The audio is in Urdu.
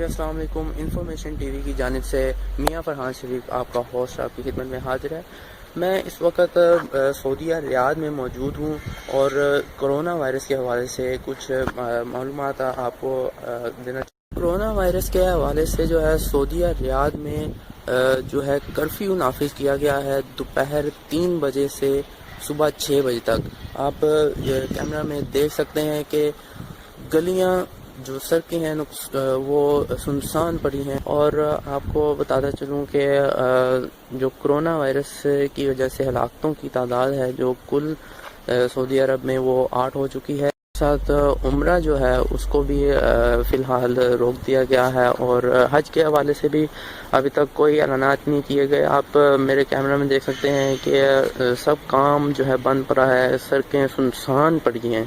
السلام علیکم۔ انفارمیشن ٹی وی کی جانب سے میاں فرحان شریف آپ کا ہوسٹ آپ کی خدمت میں حاضر ہے۔ میں اس وقت سعودیہ ریاض میں موجود ہوں اور کرونا وائرس کے حوالے سے کچھ معلومات آپ کو دینا چاہوں۔ کرونا وائرس کے حوالے سے جو ہے سعودیہ ریاض میں جو ہے کرفیو نافذ کیا گیا ہے دوپہر 3 بجے سے صبح 6 بجے تک۔ آپ کیمرہ میں دیکھ سکتے ہیں کہ گلیاں جو سڑکیں ہیں وہ سنسان پڑی ہیں، اور آپ کو بتاتا چلوں کہ جو کرونا وائرس کی وجہ سے ہلاکتوں کی تعداد ہے جو کل سعودی عرب میں وہ 8 ہو چکی ہے۔ ساتھ عمرہ جو ہے اس کو بھی فی الحال روک دیا گیا ہے، اور حج کے حوالے سے بھی ابھی تک کوئی اعلانات نہیں کیے گئے۔ آپ میرے کیمرہ میں دیکھ سکتے ہیں کہ سب کام جو ہے بند پڑا ہے، سڑکیں سنسان پڑی ہیں۔